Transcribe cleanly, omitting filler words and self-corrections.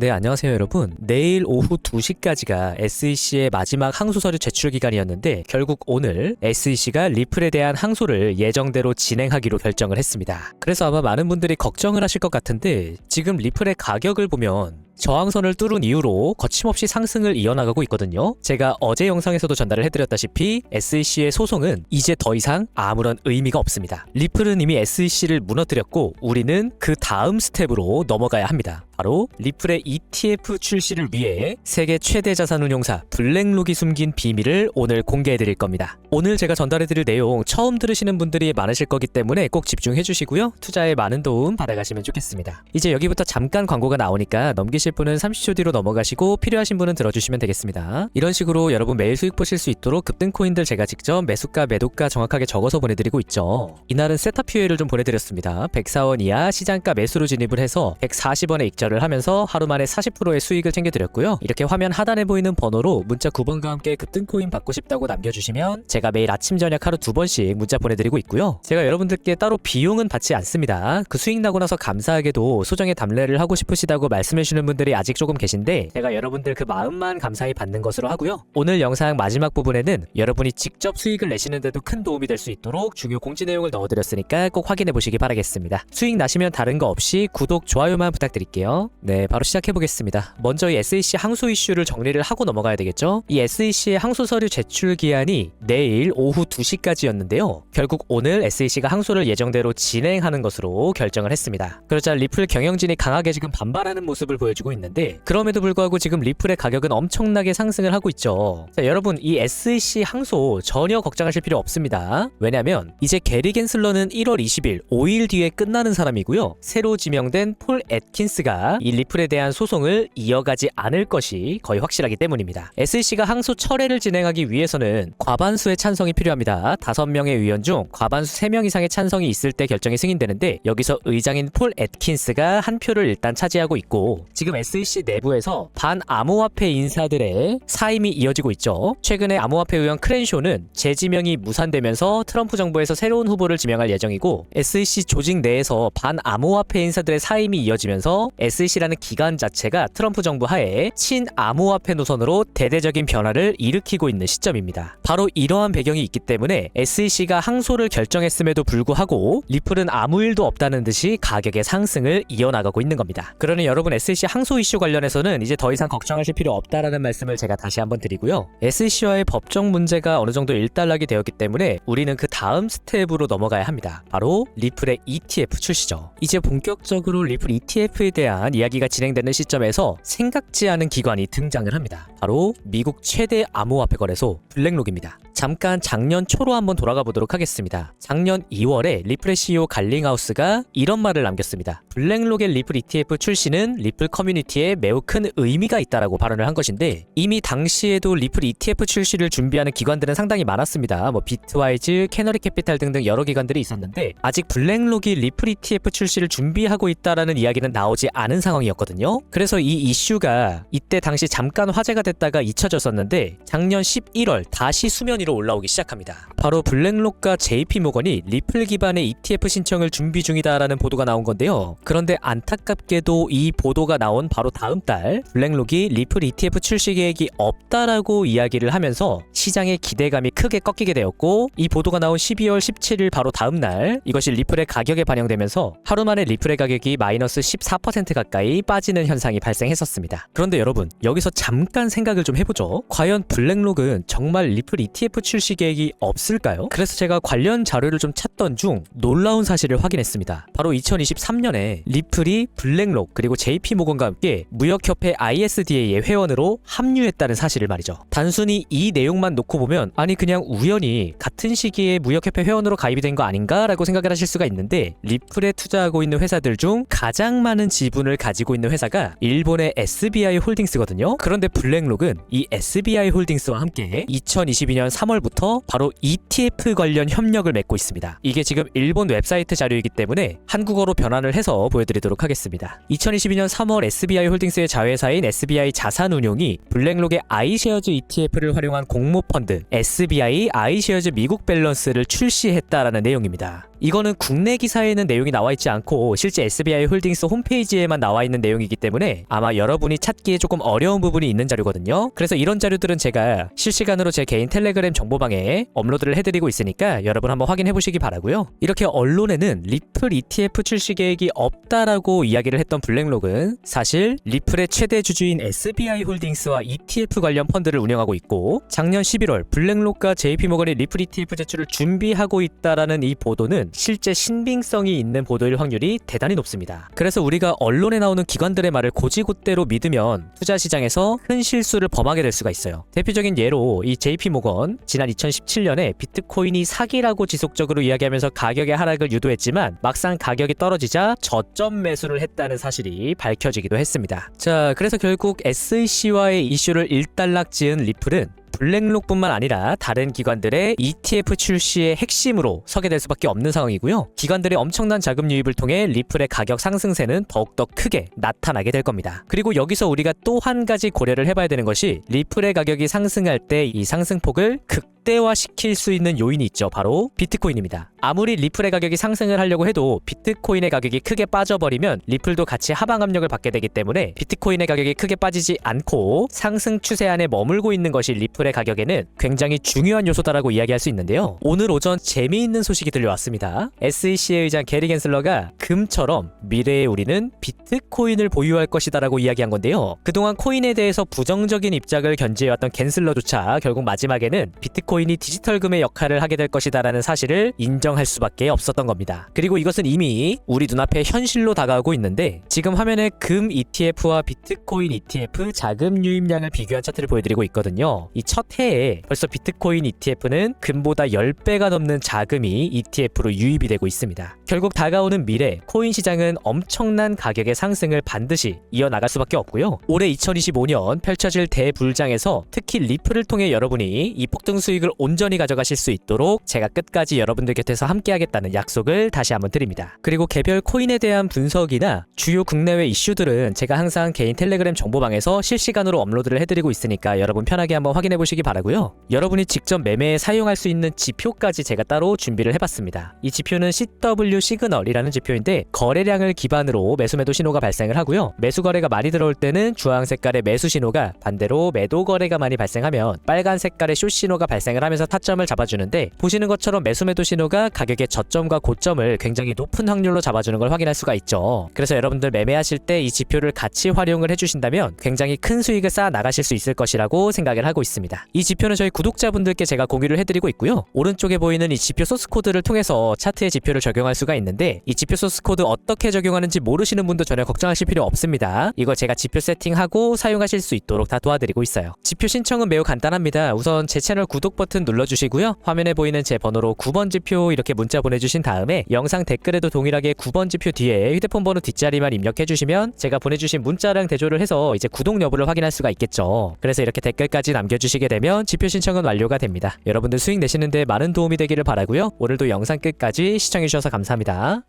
네, 안녕하세요 여러분. 내일 오후 2시까지가 SEC의 마지막 항소서류 제출 기간이었는데 결국 오늘 SEC가 리플에 대한 항소를 예정대로 진행하기로 결정을 했습니다. 그래서 아마 많은 분들이 걱정을 하실 것 같은데 지금 리플의 가격을 보면 저항선을 뚫은 이후로 거침없이 상승을 이어나가고 있거든요. 제가 어제 영상에서도 전달을 해드렸다시피 SEC의 소송은 이제 더 이상 아무런 의미가 없습니다. 리플은 이미 SEC를 무너뜨렸고 우리는 그 다음 스텝으로 넘어가야 합니다. 바로 리플의 ETF 출시를 위해 세계 최대 자산운용사 블랙록이 숨긴 비밀을 오늘 공개해드릴 겁니다. 오늘 제가 전달해드릴 내용 처음 들으시는 분들이 많으실 거기 때문에 꼭 집중해주시고요. 투자에 많은 도움 받아가시면 좋겠습니다. 이제 여기부터 잠깐 광고가 나오니까 넘기실 분은 30초 뒤로 넘어가시고 필요하신 분은 들어주시면 되겠습니다. 이런 식으로 여러분 매일 수익 보실 수 있도록 급등 코인들 제가 직접 매수가 매도가 정확하게 적어서 보내드리고 있죠. 이날은 세탑 POA를 좀 보내드렸습니다. 104원 이하 시장가 매수로 진입을 해서 140원에 익절을 하면서 하루 만에 40%의 수익을 챙겨드렸고요. 이렇게 화면 하단에 보이는 번호로 문자 9번과 함께 급등 코인 받고 싶다고 남겨주시면 제가 매일 아침 저녁 하루 2번씩 문자 보내드리고 있고요. 제가 여러분들께 따로 비용은 받지 않습니다. 그 수익 나고 나서 감사하게도 소정의 답례를 하고 싶으시다고 말씀해주시는 분들이 아직 조금 계신데 제가 여러분들 그 마음만 감사히 받는 것으로 하고요. 오늘 영상 마지막 부분에는 여러분이 직접 수익을 내시는데도 큰 도움이 될 수 있도록 중요 공지 내용을 넣어드렸으니까 꼭 확인해 보시기 바라겠습니다. 수익 나시면 다른 거 없이 구독, 좋아요만 부탁드릴게요. 네, 바로 시작해보겠습니다. 먼저 이 SEC 항소 이슈를 정리를 하고 넘어가야 되겠죠? 이 SEC의 항소 서류 제출 기한이 내일 오후 2시까지였는데요. 결국 오늘 SEC가 항소를 예정대로 진행하는 것으로 결정을 했습니다. 그러자 리플 경영진이 강하게 지금 반발하는 모습을 보여주고 있는데 그럼에도 불구하고 지금 리플의 가격은 엄청나게 상승을 하고 있죠. 자, 여러분 이 SEC 항소 전혀 걱정하실 필요 없습니다. 왜냐면 이제 게리 겐슬러는 1월 20일 5일 뒤에 끝나는 사람이고요. 새로 지명된 폴 애트킨스가 이 리플에 대한 소송을 이어가지 않을 것이 거의 확실하기 때문입니다. SEC가 항소 철회를 진행하기 위해서는 과반수의 찬성이 필요합니다. 5명의 의원 중 과반수 3명 이상의 찬성이 있을 때 결정이 승인되는데 여기서 의장인 폴 애트킨스가 한 표를 일단 차지하고 있고 지금 SEC 내부에서 반암호화폐 인사들의 사임이 이어지고 있죠. 최근에 암호화폐 의원 크렌쇼는 재지명이 무산되면서 트럼프 정부에서 새로운 후보를 지명할 예정이고 SEC 조직 내에서 반암호화폐 인사들의 사임이 이어지면서 SEC라는 기관 자체가 트럼프 정부 하에 친암호화폐 노선으로 대대적인 변화를 일으키고 있는 시점입니다. 바로 이러한 배경이 있기 때문에 SEC가 항소를 결정했음에도 불구하고 리플은 아무 일도 없다는 듯이 가격의 상승을 이어나가고 있는 겁니다. 그러니 여러분 SEC 항소 이슈 관련해서는 이제 더 이상 걱정하실 필요 없다라는 말씀을 제가 다시 한번 드리고요. SEC와의 법적 문제가 어느 정도 일단락이 되었기 때문에 우리는 그 다음 스텝으로 넘어가야 합니다. 바로 리플의 ETF 출시죠. 이제 본격적으로 리플 ETF에 대한 이야기가 진행되는 시점에서 생각지 않은 기관이 등장을 합니다. 바로 미국 최대 암호화폐 거래소 블랙록입니다. 잠깐 작년 초로 한번 돌아가 보도록 하겠습니다. 작년 2월에 리플의 CEO 갈링하우스가 이런 말을 남겼습니다. 블랙록의 리플 ETF 출시는 리플 커뮤니티에 매우 큰 의미가 있다라고 발언을 한 것인데 이미 당시에도 리플 ETF 출시를 준비하는 기관들은 상당히 많았습니다. 비트와이즈, 캐너리 캐피탈 등등 여러 기관들이 있었는데 아직 블랙록이 리플 ETF 출시를 준비하고 있다라는 이야기는 나오지 않은 상황이었거든요. 그래서 이 이슈가 이때 당시 잠깐 화제가 됐다가 잊혀졌었는데 작년 11월 다시 수면 위로 올라오기 시작합니다. 바로 블랙록과 JP모건이 리플 기반의 ETF 신청을 준비 중이다라는 보도가 나온 건데요. 그런데 안타깝게도 이 보도가 나온 바로 다음 달 블랙록이 리플 ETF 출시 계획이 없다라고 이야기를 하면서 시장의 기대감이 크게 꺾이게 되었고 이 보도가 나온 12월 17일 바로 다음 날 이것이 리플의 가격에 반영되면서 하루 만에 리플의 가격이 마이너스 14% 가까이 빠지는 현상이 발생했었습니다. 그런데 여러분 여기서 잠깐 생각을 좀 해보죠. 과연 블랙록은 정말 리플 ETF 출시 계획이 없을까요? 그래서 제가 관련 자료를 좀 찾던 중 놀라운 사실을 확인했습니다. 바로 2023년에 리플이 블랙록 그리고 JP모건과 함께 무역협회 ISDA의 회원으로 합류했다는 사실을 말이죠. 단순히 이 내용만 놓고 보면 아니 그냥 우연히 같은 시기에 무역협회 회원으로 가입이 된 거 아닌가 라고 생각을 하실 수가 있는데 리플에 투자하고 있는 회사들 중 가장 많은 지분을 가지고 있는 회사가 일본의 SBI 홀딩스거든요. 그런데 블랙록은 이 SBI 홀딩스와 함께 2022년 3월부터 바로 ETF 관련 협력을 맺고 있습니다. 이게 지금 일본 웹사이트 자료이기 때문에 한국어로 변환을 해서 보여드리도록 하겠습니다. 2022년 3월 SBI 홀딩스의 자회사인 SBI 자산운용이 블랙록의 iShares ETF를 활용한 공모펀드 SBI iShares 미국 밸런스를 출시했다라는 내용입니다. 이거는 국내 기사에는 내용이 나와 있지 않고 실제 SBI 홀딩스 홈페이지에만 나와 있는 내용이기 때문에 아마 여러분이 찾기에 조금 어려운 부분이 있는 자료거든요. 그래서 이런 자료들은 제가 실시간으로 제 개인 텔레그램 정보방에 업로드를 해드리고 있으니까 여러분 한번 확인해 보시기 바라고요. 이렇게 언론에는 리플 ETF 출시 계획이 없다라고 이야기를 했던 블랙록은 사실 리플의 최대 주주인 SBI 홀딩스와 ETF 관련 펀드를 운영하고 있고 작년 11월 블랙록과 JP모건이 리플 ETF 제출을 준비하고 있다라는 이 보도는 실제 신빙성이 있는 보도일 확률이 대단히 높습니다. 그래서 우리가 언론에 나오는 기관들의 말을 곧이곧대로 믿으면 투자 시장에서 큰 실수를 범하게 될 수가 있어요. 대표적인 예로 이 JP모건 지난 2017년에 비트코인이 사기라고 지속적으로 이야기하면서 가격의 하락을 유도했지만 막상 가격이 떨어지자 저점 매수를 했다는 사실이 밝혀지기도 했습니다. 자, 그래서 결국 SEC와의 이슈를 일단락 지은 리플은 블랙록뿐만 아니라 다른 기관들의 ETF 출시의 핵심으로 서게 될 수밖에 없는 상황이고요. 기관들의 엄청난 자금 유입을 통해 리플의 가격 상승세는 더욱더 크게 나타나게 될 겁니다. 그리고 여기서 우리가 또 한 가지 고려를 해봐야 되는 것이 리플의 가격이 상승할 때 이 상승폭을 극대화시킬 수 있는 요인이 있죠. 바로 비트코인입니다. 아무리 리플의 가격이 상승을 하려고 해도 비트코인의 가격이 크게 빠져버리면 리플도 같이 하방 압력을 받게 되기 때문에 비트코인의 가격이 크게 빠지지 않고 상승 추세 안에 머물고 있는 것이 리플의 가격에는 굉장히 중요한 요소다라고 이야기할 수 있는데요. 오늘 오전 재미있는 소식이 들려왔습니다. SEC의 의장 게리 겐슬러가 금처럼 미래에 우리는 비트코인을 보유할 것이다라고 이야기한 건데요. 그동안 코인에 대해서 부정적인 입장을 견지해왔던 겐슬러조차 결국 마지막에는 비트코인이 디지털금의 역할을 하게 될 것이다라는 사실을 인정할 수밖에 없었던 겁니다. 그리고 이것은 이미 우리 눈앞에 현실로 다가오고 있는데 지금 화면에 금 ETF와 비트코인 ETF 자금 유입량을 비교한 차트를 보여드리고 있거든요. 이 첫 해에 벌써 비트코인 ETF는 금보다 10배가 넘는 자금이 ETF로 유입이 되고 있습니다. 결국 다가오는 미래 코인 시장은 엄청난 가격의 상승을 반드시 이어나갈 수밖에 없고요. 올해 2025년 펼쳐질 대불장에서 특히 리플을 통해 여러분이 이 폭등 수익을 온전히 가져가실 수 있도록 제가 끝까지 여러분들 곁에서 함께하겠다는 약속을 다시 한번 드립니다. 그리고 개별 코인에 대한 분석이나 주요 국내외 이슈들은 제가 항상 개인 텔레그램 정보방에서 실시간으로 업로드를 해드리고 있으니까 여러분 편하게 한번 확인해 보시기 바라고요. 여러분이 직접 매매에 사용할 수 있는 지표까지 제가 따로 준비를 해봤습니다. 이 지표는 CW 시그널이라는 지표인데 거래량을 기반으로 매수매도 신호가 발생을 하고요. 매수 거래가 많이 들어올 때는 주황 색깔의 매수 신호가 반대로 매도 거래가 많이 발생하면 빨간 색깔의 숏 신호가 발생을 하면서 타점을 잡아주는데 보시는 것처럼 매수매도 신호가 가격의 저점과 고점을 굉장히 높은 확률로 잡아주는 걸 확인할 수가 있죠. 그래서 여러분들 매매하실 때 이 지표를 같이 활용을 해주신다면 굉장히 큰 수익을 쌓아 나가실 수 있을 것이라고 생각을 하고 있습니다. 이 지표는 저희 구독자분들께 제가 공유를 해드리고 있고요. 오른쪽에 보이는 이 지표 소스 코드를 통해서 차트의 지표를 적용할 수가 있는데 이 지표 소스 코드 어떻게 적용하는지 모르시는 분도 전혀 걱정하실 필요 없습니다. 이거 제가 지표 세팅하고 사용하실 수 있도록 다 도와드리고 있어요. 지표 신청은 매우 간단합니다. 우선 제 채널 구독 버튼 눌러주시고요. 화면에 보이는 제 번호로 9번 지표 이렇게 문자 보내주신 다음에 영상 댓글에도 동일하게 9번 지표 뒤에 휴대폰 번호 뒷자리만 입력해주시면 제가 보내주신 문자랑 대조를 해서 이제 구독 여부를 확인할 수가 있겠죠. 그래서 이렇게 댓글까지 남겨주시게 되면 지표 신청은 완료가 됩니다. 여러분들 수익 내시는데 많은 도움이 되기를 바라고요. 오늘도 영상 끝까지 시청해주셔서 감사합니다.